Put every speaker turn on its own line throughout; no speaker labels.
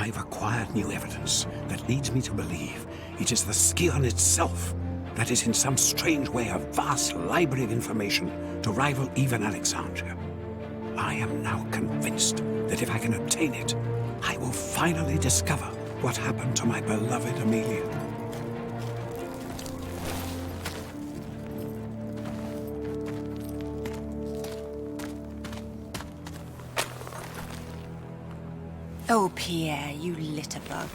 I've acquired new evidence that leads me to believe it is the Scion itself that is in some strange way a vast library of information to rival even Alexandria. I am now convinced that if I can obtain it, I will finally discover what happened to my beloved Amelia.
Oh, Pierre, you litterbug.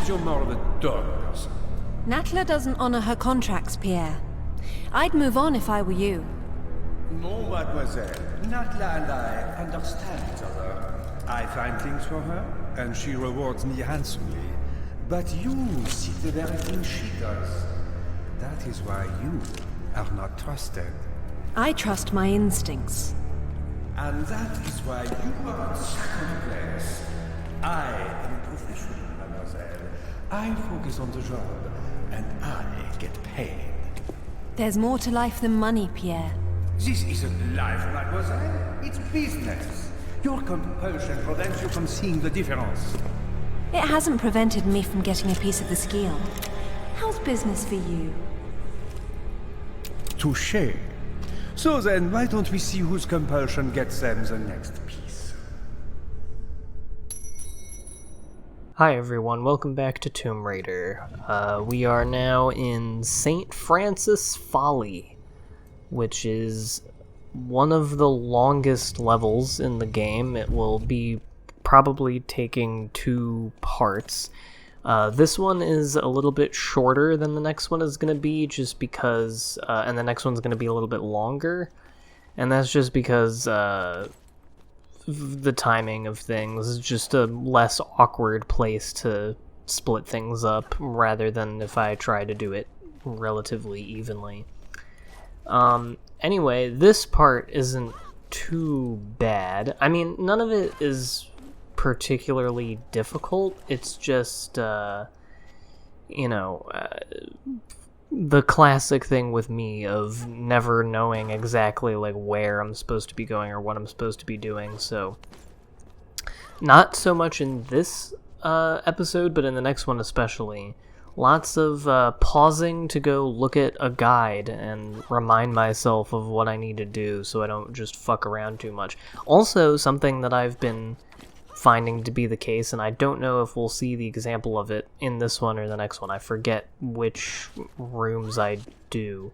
You're more of a dog person.
Natla doesn't honor her contracts, Pierre. I'd move on if I were you.
No, mademoiselle. Natla and I understand each other. I find things for her, and she rewards me handsomely. But you see the very thing she does. That is why you are not trusted.
I trust my instincts.
And that is why you are in second place. I am a professional, mademoiselle. I focus on the job, and I get paid.
There's more to life than money, Pierre.
This isn't life, mademoiselle. It's business. Your compulsion prevents you from seeing the difference.
It hasn't prevented me from getting a piece of the Scion. How's business for you?
Touché. So then, why don't we see whose compulsion gets them the next piece?
Hi everyone, welcome back to Tomb Raider. We are now in St. Francis Folly, which is one of the longest levels in the game. It will be probably taking 2 parts. This one is a little bit shorter than the next one is going to be, just because, and the next one's going to be a little bit longer, and that's just because, the timing of things is just a less awkward place to split things up rather than if I try to do it relatively evenly. Anyway, this part isn't too bad. I mean, none of it is particularly difficult. It's just, the classic thing with me of never knowing exactly like where I'm supposed to be going or what I'm supposed to be doing. So not so much in this episode, but in the next one especially. Lots of pausing to go look at a guide and remind myself of what I need to do so I don't just fuck around too much. Also, something that I've been finding to be the case, and I don't know if we'll see the example of it in this one or the next one. I forget which rooms I do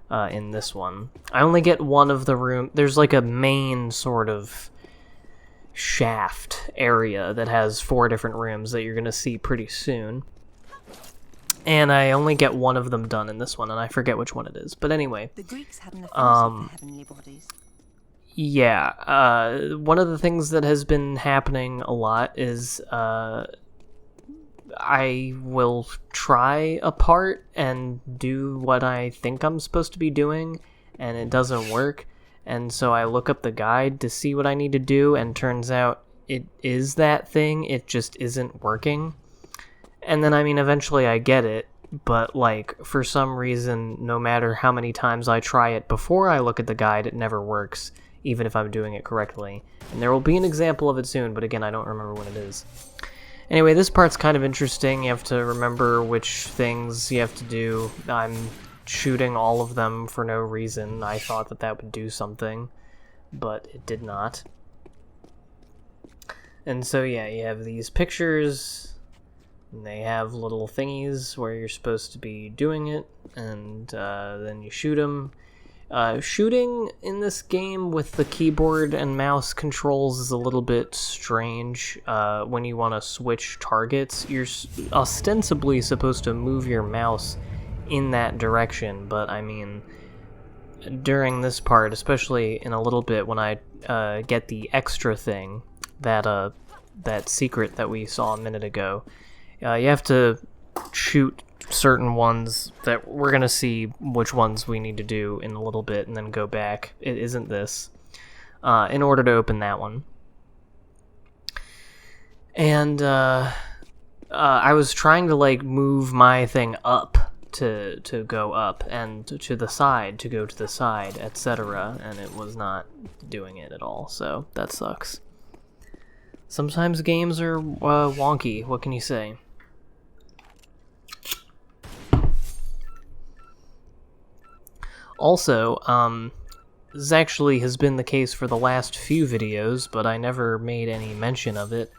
in this one. I only get one of the room. There's like a main sort of shaft area that has 4 different rooms that you're going to see pretty soon. And I only get one of them done in this one, and I forget which one it is. But anyway.
The Greeks had an affinity for heavenly bodies.
Yeah, one of the things that has been happening a lot is I will try a part and do what I think I'm supposed to be doing, and it doesn't work. And so I look up the guide to see what I need to do, and turns out it is that thing, it just isn't working. And then, I mean, eventually I get it, but, like, for some reason, no matter how many times I try it before I look at the guide, it never works, even if I'm doing it correctly. And there will be an example of it soon, but again, I don't remember when it is. Anyway, this part's kind of interesting. You have to remember which things you have to do. I'm shooting all of them for no reason. I thought that that would do something, but it did not. And so, yeah, you have these pictures, and they have little thingies where you're supposed to be doing it, and then you shoot them. Shooting in this game with the keyboard and mouse controls is a little bit strange. When you want to switch targets, you're ostensibly supposed to move your mouse in that direction, but I mean, during this part, especially in a little bit when I get the extra thing, that secret that we saw a minute ago, you have to shoot certain ones that we're going to see which ones we need to do in a little bit and then go back. It isn't this. In order to open that one. And I was trying to like move my thing up to go up and to the side to go to the side, etc. And it was not doing it at all, so that sucks. Sometimes games are wonky, what can you say? Also, this actually has been the case for the last few videos, but I never made any mention of it.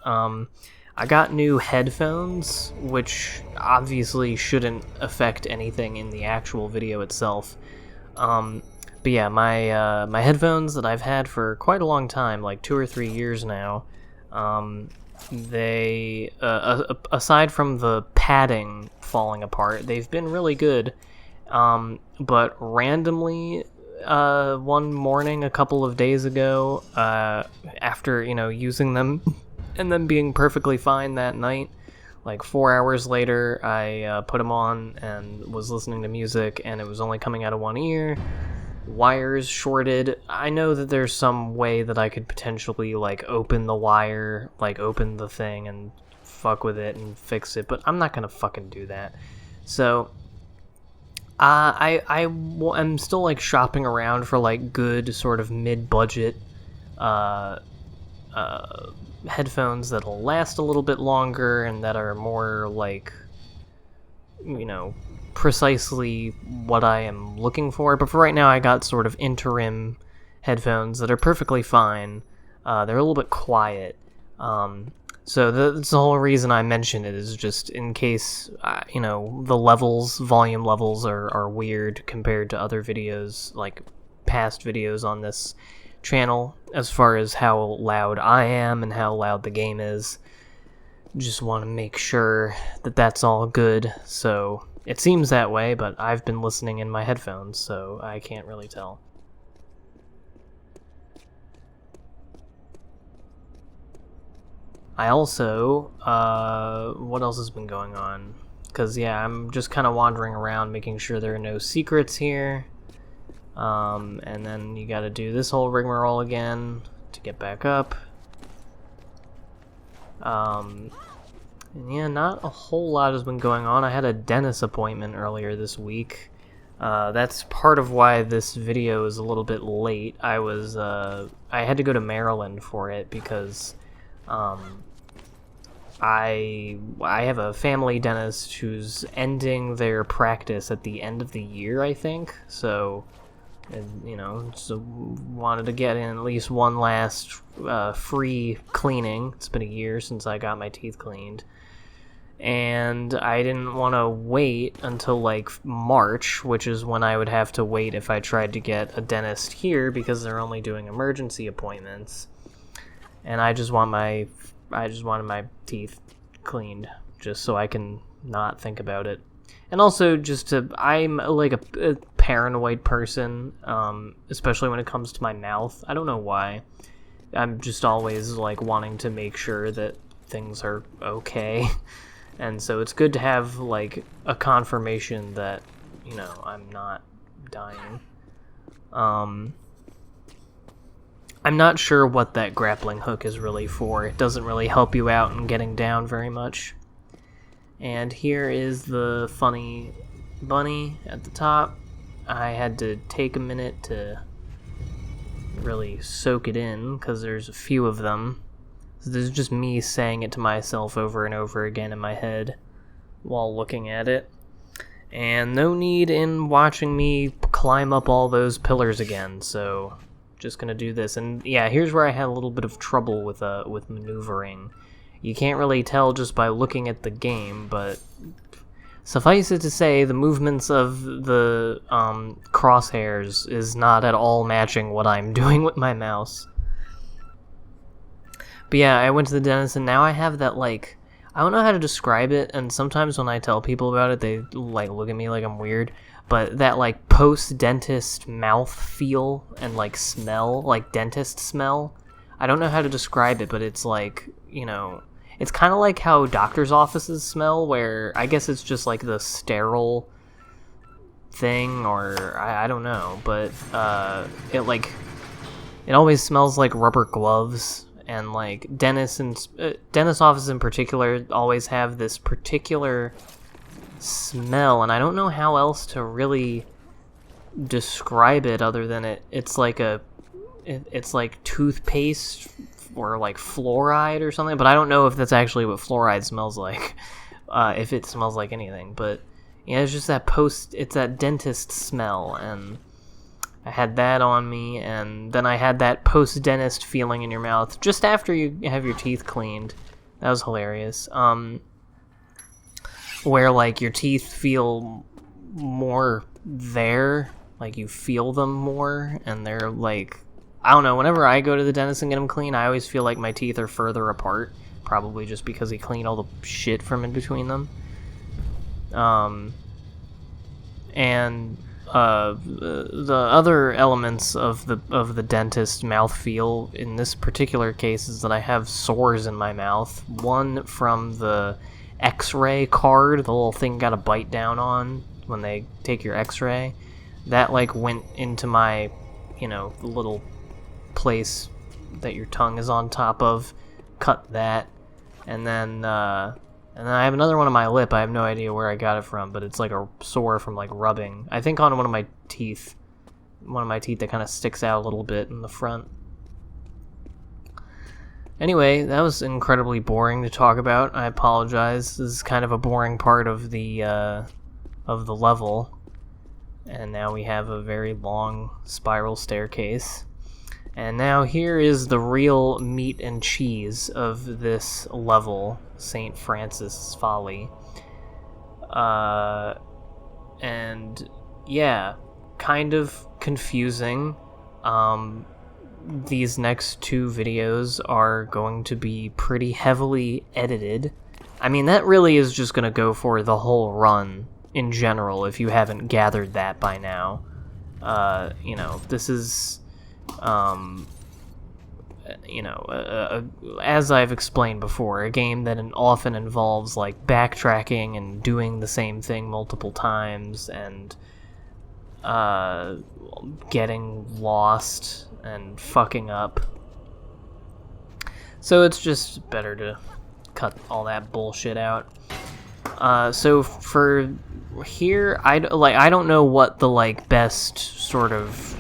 I got new headphones, which obviously shouldn't affect anything in the actual video itself. But yeah, my headphones that I've had for quite a long time, like 2 or 3 years now, they, aside from the padding falling apart, they've been really good. But randomly, one morning a couple of days ago, after, using them and them being perfectly fine that night, like 4 hours later, I put them on and was listening to music, and it was only coming out of one ear. Wires shorted. I know that there's some way that I could potentially, like, open the wire, like, open the thing and fuck with it and fix it, but I'm not gonna fucking do that. So I'm still like shopping around for like good sort of mid-budget headphones that'll last a little bit longer and that are more like, precisely what I am looking for. But for right now, I got sort of interim headphones that are perfectly fine. They're a little bit quiet. So that's the whole reason I mention it, is just in case, the volume levels are weird compared to other videos, like past videos on this channel, as far as how loud I am and how loud the game is. Just want to make sure that that's all good. So it seems that way, but I've been listening in my headphones, so I can't really tell. I also, what else has been going on? Because, yeah, I'm just kind of wandering around making sure there are no secrets here. And then you gotta do this whole rigmarole again to get back up. And yeah, not a whole lot has been going on. I had a dentist appointment earlier this week. That's part of why this video is a little bit late. I had to go to Maryland for it because I have a family dentist who's ending their practice at the end of the year, I think. So, so wanted to get in at least one last free cleaning. It's been a year since I got my teeth cleaned. And I didn't want to wait until like March, which is when I would have to wait if I tried to get a dentist here, because they're only doing emergency appointments. And I just wanted my teeth cleaned, just so I can not think about it. And also I'm like a paranoid person, especially when it comes to my mouth. I don't know why. I'm just always like wanting to make sure that things are okay. And so it's good to have like a confirmation that, I'm not dying. I'm not sure what that grappling hook is really for. It doesn't really help you out in getting down very much. And here is the funny bunny at the top. I had to take a minute to really soak it in, because there's a few of them. So this is just me saying it to myself over and over again in my head while looking at it. And no need in watching me climb up all those pillars again, so just gonna do this. And yeah, here's where I had a little bit of trouble with maneuvering. You can't really tell just by looking at the game, but suffice it to say, the movements of the crosshairs is not at all matching what I'm doing with my mouse. But yeah, I went to the dentist, and now I have that, like, I don't know how to describe it, and sometimes when I tell people about it, they, like, look at me like I'm weird, but that, like, post-dentist mouth feel and, like, smell, like, dentist smell, I don't know how to describe it, but it's, like, It's kind of like how doctor's offices smell, where I guess it's just like the sterile thing, or I don't know, but it always smells like rubber gloves, and like dentist offices in particular always have this particular smell, and I don't know how else to really describe it other than it's like toothpaste or like fluoride or something, but I don't know if that's actually what fluoride smells like, if it smells like anything. But yeah, it's just it's that dentist smell, and I had that on me, and then I had that post-dentist feeling in your mouth just after you have your teeth cleaned. That was hilarious. Where like your teeth feel more there, like you feel them more, and they're like, I don't know, whenever I go to the dentist and get them clean, I always feel like my teeth are further apart, probably just because he cleaned all the shit from in between them. And the other elements of the dentist's mouthfeel in this particular case is that I have sores in my mouth. One from the X-ray card, the little thing you gotta bite down on when they take your X-ray. That like went into my, the little place that your tongue is on top of. Cut that, and then I have another one on my lip. I have no idea where I got it from, but it's like a sore from like rubbing. I think on one of my teeth that kind of sticks out a little bit in the front. Anyway, that was incredibly boring to talk about. I apologize. This is kind of a boring part of the level. And now we have a very long spiral staircase. And now here is the real meat and cheese of this level, St. Francis' Folly. And yeah, kind of confusing. These next two videos are going to be pretty heavily edited. I mean, that really is just going to go for the whole run in general, if you haven't gathered that by now. This is, as I've explained before, a game that often involves, like, backtracking and doing the same thing multiple times, and getting lost and fucking up. So it's just better to cut all that bullshit out. So for here, I don't know what the like best sort of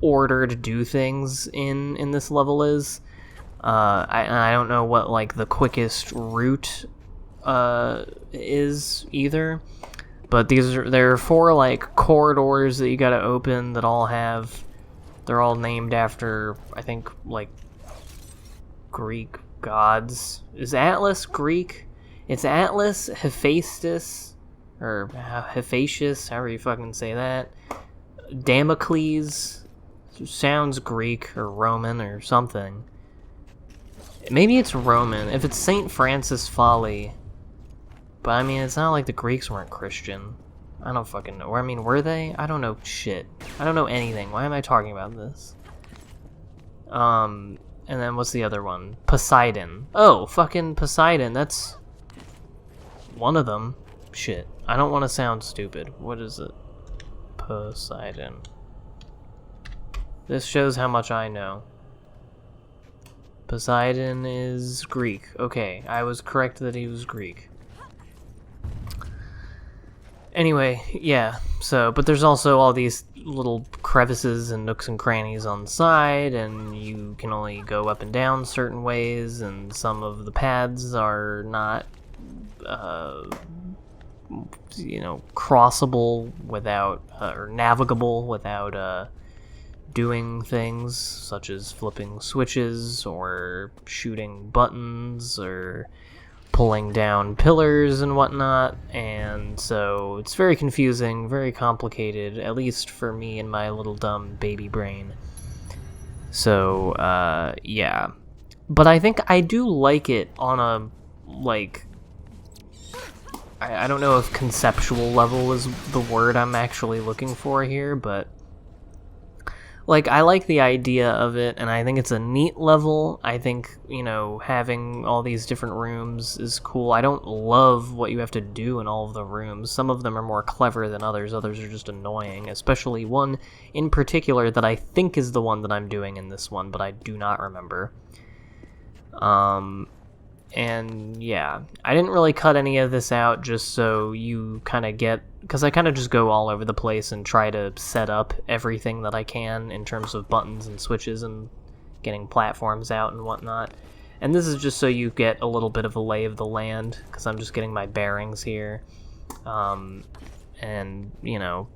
order to do things in this level is. I don't know what like the quickest route is either. But there are 4 like corridors that you gotta open that they're all named after, I think, like Greek gods. Is Atlas Greek? It's Atlas, Hephaestus, or Hephaestus, however you fucking say that. Damocles, sounds Greek or Roman or something. Maybe it's Roman. If it's St. Francis' Folly. But I mean, it's not like the Greeks weren't Christian. I don't fucking know. I mean, were they? I don't know shit. I don't know anything. Why am I talking about this? And then what's the other one? Poseidon. Oh, fucking Poseidon. That's one of them. Shit. I don't want to sound stupid. What is it? Poseidon. This shows how much I know. Poseidon is Greek. Okay, I was correct that he was Greek. Anyway, yeah, but there's also all these little crevices and nooks and crannies on the side, and you can only go up and down certain ways, and some of the paths are not, crossable without, or navigable without, doing things such as flipping switches, or shooting buttons, or pulling down pillars and whatnot, and so it's very confusing, very complicated, at least for me and my little dumb baby brain. So, yeah. But I think I do like it on a, like, I don't know if conceptual level is the word I'm actually looking for here, but like, I like the idea of it, and I think it's a neat level. I think, having all these different rooms is cool. I don't love what you have to do in all of the rooms. Some of them are more clever than others. Others are just annoying, especially one in particular that I think is the one that I'm doing in this one, but I do not remember. And yeah, I didn't really cut any of this out just so you kind of get, because I kind of just go all over the place and try to set up everything that I can in terms of buttons and switches and getting platforms out and whatnot. And this is just so you get a little bit of a lay of the land, because I'm just getting my bearings here. And,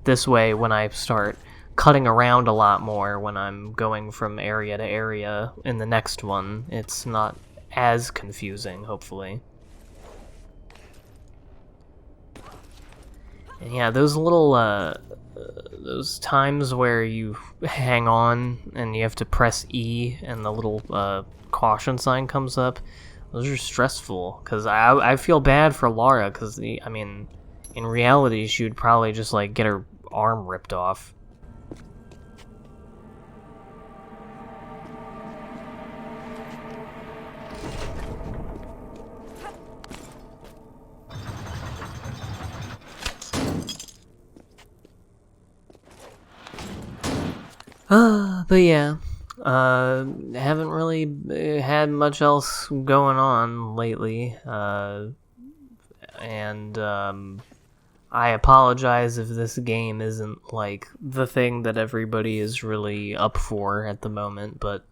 this way when I start cutting around a lot more when I'm going from area to area in the next one, it's not as confusing, hopefully. And yeah, those little, those times where you hang on and you have to press E and the little, caution sign comes up, those are stressful, because I feel bad for Lara, because, in reality, she would probably just, get her arm ripped off. But yeah, haven't really had much else going on lately, and I apologize if this game isn't, the thing that everybody is really up for at the moment, but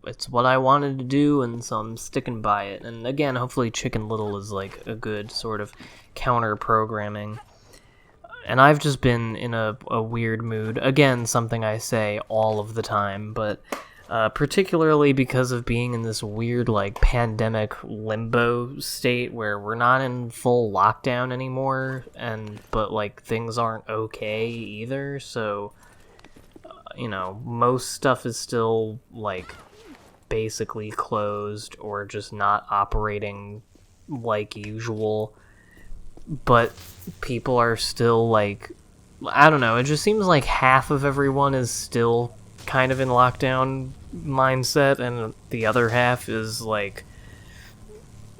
it's what I wanted to do, and so I'm sticking by it. And again, hopefully Chicken Little is, a good sort of counter-programming. And I've just been in a weird mood. Again, something I say all of the time, but particularly because of being in this weird, pandemic limbo state where we're not in full lockdown anymore, but things aren't okay either, so, most stuff is still, basically closed or just not operating like usual. But people are still, I don't know, it just seems like half of everyone is still kind of in lockdown mindset, and the other half is,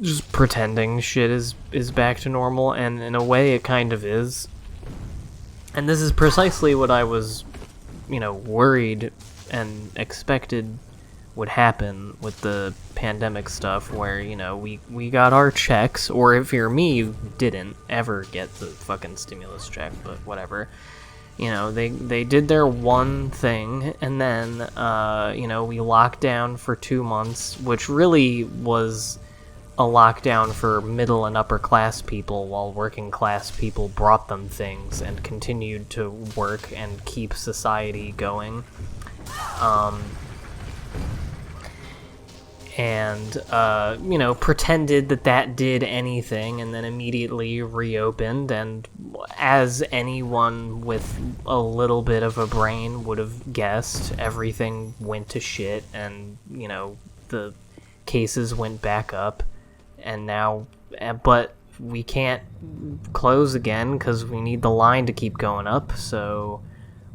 just pretending shit is back to normal, and in a way it kind of is. And this is precisely what I was, worried and expected would happen with the pandemic stuff, where, we got our checks, or if you're me, you didn't ever get the fucking stimulus check, but whatever. They did their one thing, and then, we locked down for 2 months, which really was a lockdown for middle and upper class people, while working class people brought them things and continued to work and keep society going. And, pretended that did anything, and then immediately reopened, and as anyone with a little bit of a brain would have guessed, everything went to shit, and, the cases went back up, and now, but we can't close again, because we need the line to keep going up, so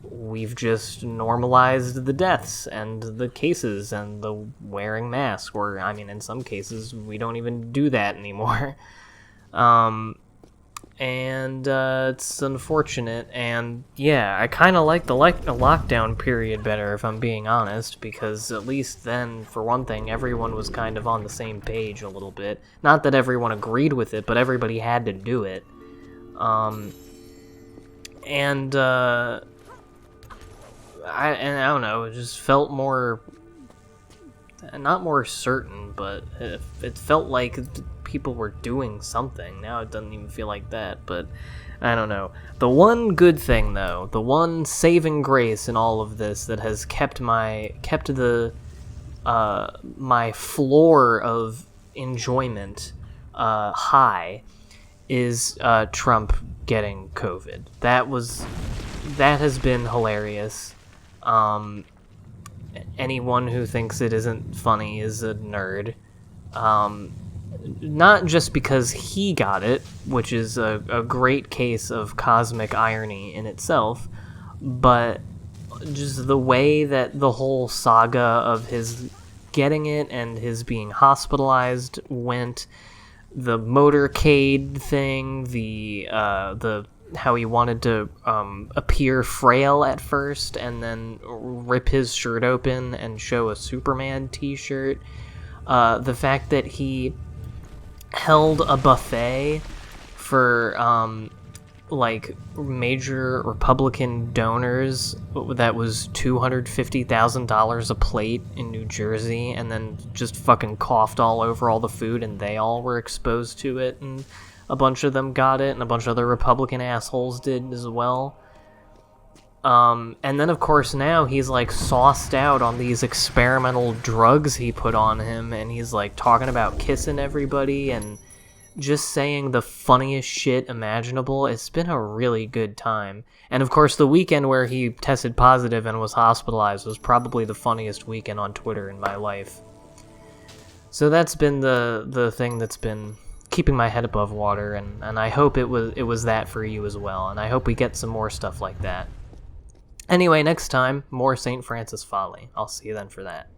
we've just normalized the deaths and the cases and the wearing masks, or, in some cases, we don't even do that anymore. It's unfortunate, and yeah, I kind of like the lockdown period better, if I'm being honest, because at least then, for one thing, everyone was kind of on the same page a little bit. Not that everyone agreed with it, but everybody had to do it. I don't know, it just felt more, not more certain, but it felt like people were doing something. Now it doesn't even feel like that, but I don't know. The one good thing, though, the one saving grace in all of this that has kept my floor of enjoyment high is Trump getting COVID. That has been hilarious. Anyone who thinks it isn't funny is a nerd. Not just because he got it, which is a great case of cosmic irony in itself, but just the way that the whole saga of his getting it and his being hospitalized went, the motorcade thing, the how he wanted to appear frail at first and then rip his shirt open and show a Superman t-shirt, the fact that he held a buffet for like major Republican donors that was $250,000 a plate in New Jersey, and then just fucking coughed all over all the food, and they all were exposed to it, and a bunch of them got it, and a bunch of other Republican assholes did as well. And then of course now he's like sauced out on these experimental drugs he put on him, and he's like talking about kissing everybody and just saying the funniest shit imaginable. It's been a really good time. And of course the weekend where he tested positive and was hospitalized was probably the funniest weekend on Twitter in my life. So that's been the thing that's been keeping my head above water, and I hope it was that for you as well, and I hope we get some more stuff like that. Anyway, next time, more St. Francis Folly. I'll see you then for that.